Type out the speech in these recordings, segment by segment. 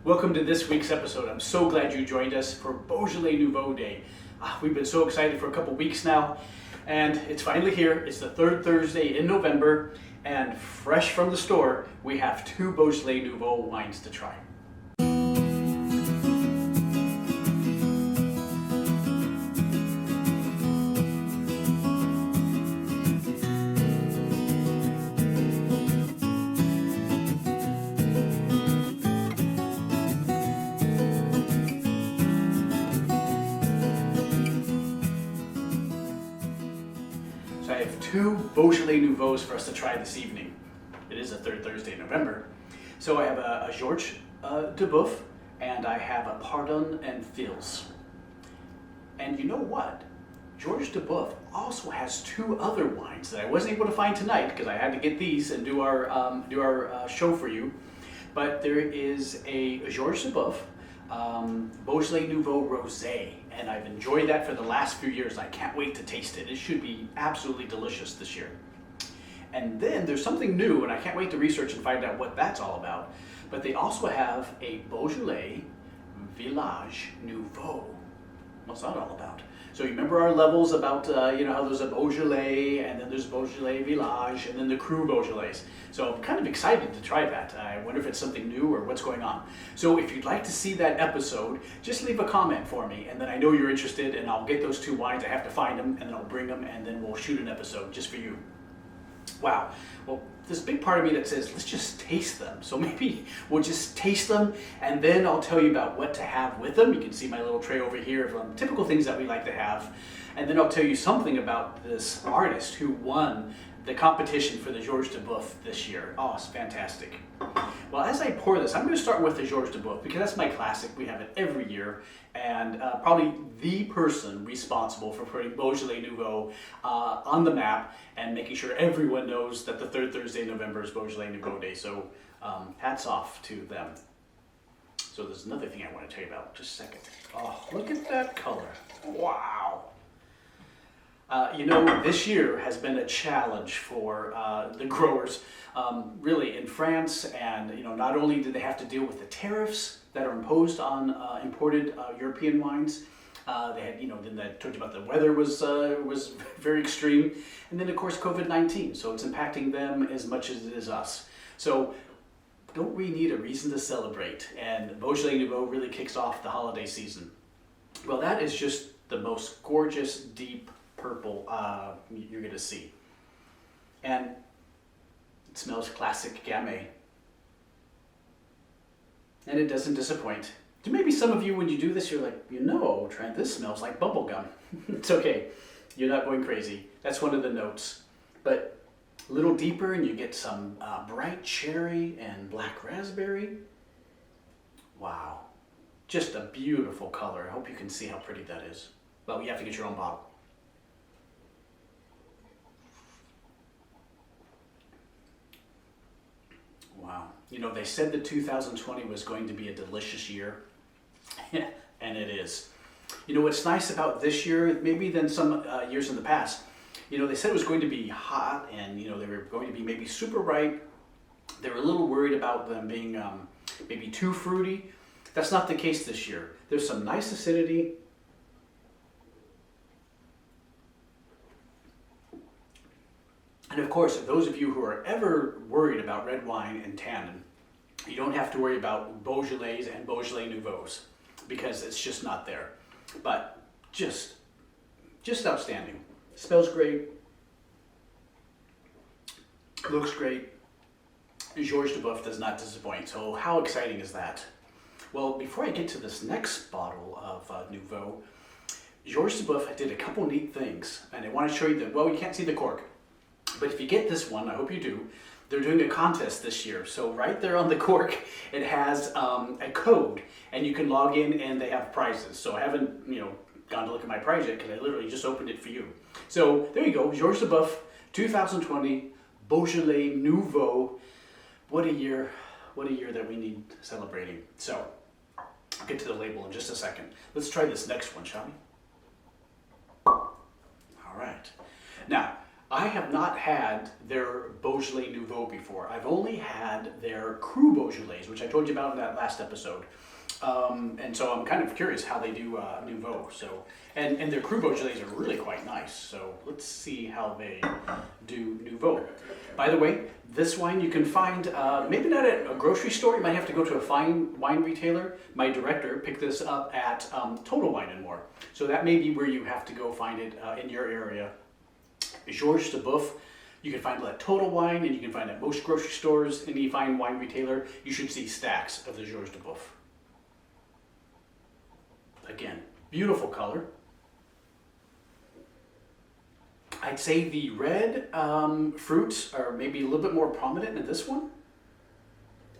Welcome to this week's episode. I'm so glad you joined us for Beaujolais Nouveau Day. We've been so excited for a couple weeks now, and it's finally here. It's the third Thursday in November, and fresh from the store, we have two Beaujolais Nouveau wines to try. So I have two Beaujolais Nouveaux for us to try this evening. It is the third Thursday in November. So I have a Georges DuBoeuf, and I have a Pardon and Fils. And you know what? Georges DuBoeuf also has two other wines that I wasn't able to find tonight because I had to get these and do our show for you. But there is a Georges DuBoeuf Beaujolais Nouveau Rosé, and I've enjoyed that for the last few years. I can't wait to taste it. It should be absolutely delicious this year. And then there's something new, and I can't wait to research and find out what that's all about. But they also have a Beaujolais Village Nouveau. What's that all about? So you remember our levels about, how there's a Beaujolais, and then there's Beaujolais Village, and then the Cru Beaujolais. So I'm kind of excited to try that. I wonder if it's something new or what's going on. So if you'd like to see that episode, just leave a comment for me, and then I know you're interested, and I'll get those two wines. I have to find them, and then I'll bring them, and then we'll shoot an episode just for you. Wow. Well, there's a big part of me that says, let's just taste them. So maybe we'll just taste them, and then I'll tell you about what to have with them. You can see my little tray over here of typical things that we like to have. And then I'll tell you something about this artist who won the competition for the Georges DuBoeuf this year. Oh, it's fantastic. Well, as I pour this, I'm going to start with the Georges DuBoeuf because that's my classic. We have it every year, and probably the person responsible for putting Beaujolais Nouveau on the map and making sure everyone knows that the third Thursday in November is Beaujolais Nouveau Day. So hats off to them. So there's another thing I want to tell you about. Just a second. Oh, look at that color. Wow. This year has been a challenge for the growers, really in France, and not only did they have to deal with the tariffs that are imposed on imported European wines, they had, then I told you about the weather was very extreme, and then of course COVID-19, so it's impacting them as much as it is us. So don't we need a reason to celebrate? And Beaujolais Nouveau really kicks off the holiday season. Well, that is just the most gorgeous, deep purple you're going to see. And it smells classic Gamay. And it doesn't disappoint. Maybe some of you, when you do this, you're like, Trent, this smells like bubble gum. It's okay. You're not going crazy. That's one of the notes. But a little deeper and you get some bright cherry and black raspberry. Wow. Just a beautiful color. I hope you can see how pretty that is. Well, you have to get your own bottle. Wow. They said that 2020 was going to be a delicious year, and it is. What's nice about this year, maybe than some years in the past, they said it was going to be hot, and, they were going to be maybe super ripe. They were a little worried about them being maybe too fruity. That's not the case this year. There's some nice acidity. And of course, if those of you who are ever worried about red wine and tannin, you don't have to worry about Beaujolais and Beaujolais Nouveaux because it's just not there. But just outstanding. Smells great. Looks great. Georges DuBoeuf does not disappoint. So how exciting is that? Well, before I get to this next bottle of Nouveau, Georges DuBoeuf did a couple neat things, and I want to show you that. Well, you can't see the cork. But if you get this one, I hope you do, they're doing a contest this year. So right there on the cork, it has a code, and you can log in and they have prizes. So I haven't, gone to look at my prize yet because I literally just opened it for you. So there you go, Georges DuBoeuf 2020 Beaujolais Nouveau. What a year that we need celebrating. So I'll get to the label in just a second. Let's try this next one, shall we? All right. Now, I have not had their Beaujolais Nouveau before. I've only had their Cru Beaujolais, which I told you about in that last episode. And so I'm kind of curious how they do Nouveau. So, and their Cru Beaujolais are really quite nice. So let's see how they do Nouveau. By the way, this wine you can find maybe not at a grocery store. You might have to go to a fine wine retailer. My director picked this up at Total Wine and More. So that may be where you have to go find it in your area. Georges DuBoeuf, you can find it at Total Wine, and you can find it at most grocery stores. Any fine wine retailer, you should see stacks of the Georges DuBoeuf. Again, beautiful color. I'd say the red fruits are maybe a little bit more prominent in this one.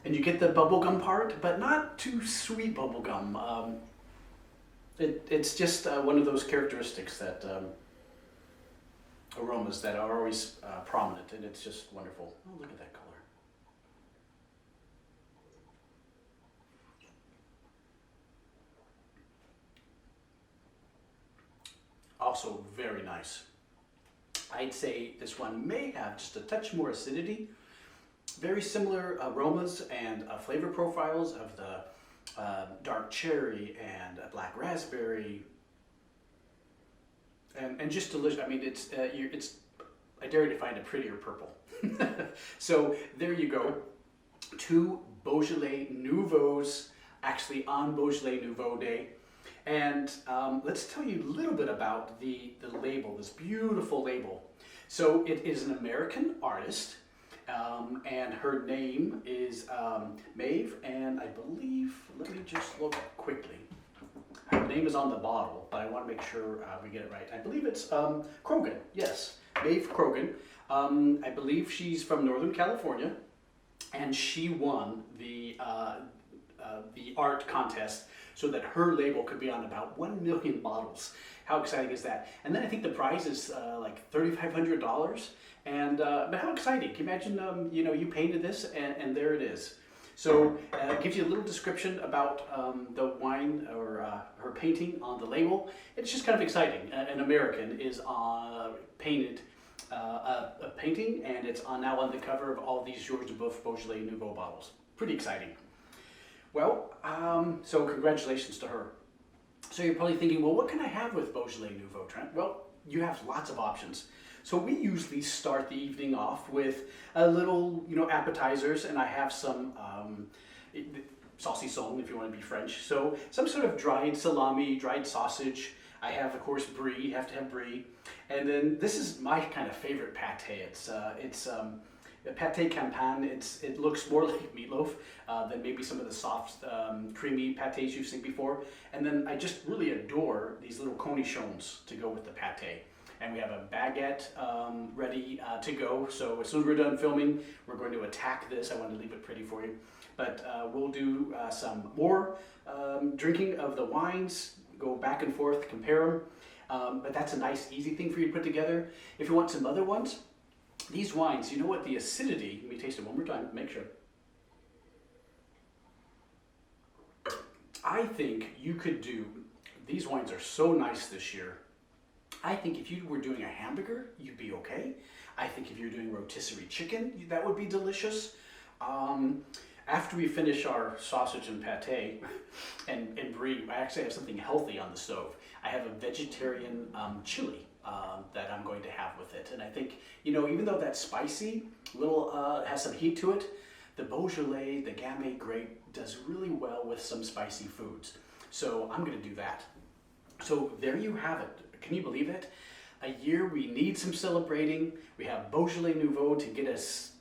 And you get the bubblegum part, but not too sweet bubblegum. It's just one of those characteristics that aromas that are always prominent, and it's just wonderful. Oh, look at that color. Also very nice. I'd say this one may have just a touch more acidity. Very similar aromas and flavor profiles of the dark cherry and black raspberry. And just delicious. I mean, it's I dare you to find a prettier purple. So there you go. 2 Beaujolais Nouveaux, actually on Beaujolais Nouveau Day. And let's tell you a little bit about the label, this beautiful label. So it is an American artist, and her name is Maeve, and I believe, let me just look quickly. Her name is on the bottle, but I want to make sure we get it right. I believe it's Krogan, yes, Maeve Krogan. I believe she's from Northern California, and she won the art contest so that her label could be on about 1 million bottles. How exciting is that? And then I think the prize is like $3,500. And but how exciting! Can you imagine? You painted this, and there it is. So it gives you a little description about the wine or her painting on the label. It's just kind of exciting. An American is painted a painting, and it's now on the cover of all these Georges DuBoeuf Beaujolais Nouveau bottles. Pretty exciting. Well, so congratulations to her. So you're probably thinking, well, what can I have with Beaujolais Nouveau, Trent? Well, you have lots of options. So we usually start the evening off with a little, appetizers, and I have some saucisson, if you want to be French. So some sort of dried salami, dried sausage. I have, of course, brie. You have to have brie. And then this is my kind of favorite pâté. It's pâté campagne. It looks more like meatloaf than maybe some of the soft, creamy pâtés you've seen before. And then I just really adore these little cornichons to go with the pâté. And we have a baguette ready to go. So as soon as we're done filming, we're going to attack this. I want to leave it pretty for you. But we'll do some more drinking of the wines, go back and forth, compare them. But that's a nice, easy thing for you to put together. If you want some other ones, these wines, you know what, the acidity, let me taste it one more time, make sure. I think you could do, these wines are so nice this year. I think if you were doing a hamburger, you'd be okay. I think if you're doing rotisserie chicken, that would be delicious. After we finish our sausage and pâté and brie, I actually have something healthy on the stove. I have a vegetarian chili that I'm going to have with it. And I think, even though that's spicy, has some heat to it, the Beaujolais, the Gamay grape does really well with some spicy foods. So I'm going to do that. So there you have it. Can you believe it? A year we need some celebrating. We have Beaujolais Nouveau to give us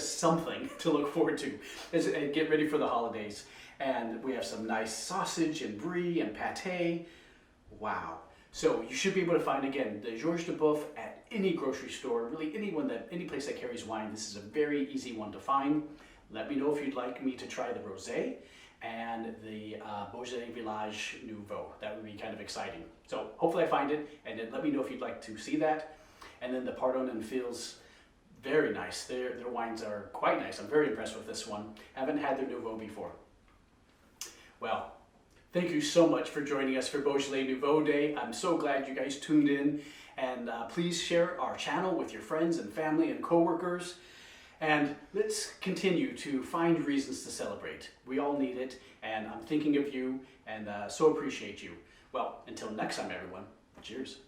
something to look forward to and get ready for the holidays. And we have some nice sausage and brie and pâté. Wow. So you should be able to find, again, the Georges DuBoeuf at any grocery store, really any place that carries wine. This is a very easy one to find. Let me know if you'd like me to try the Rosé and the Beaujolais Village Nouveau. That would be kind of exciting. So hopefully I find it, and then let me know if you'd like to see that. And then the Pardon and Fils, very nice. Their wines are quite nice. I'm very impressed with this one. Haven't had their Nouveau before. Well, Thank you so much for joining us for Beaujolais Nouveau Day. I'm so glad you guys tuned in, and please share our channel with your friends and family and coworkers. And let's continue to find reasons to celebrate. We all need it, and I'm thinking of you and so appreciate you. Well, until next time, everyone, cheers.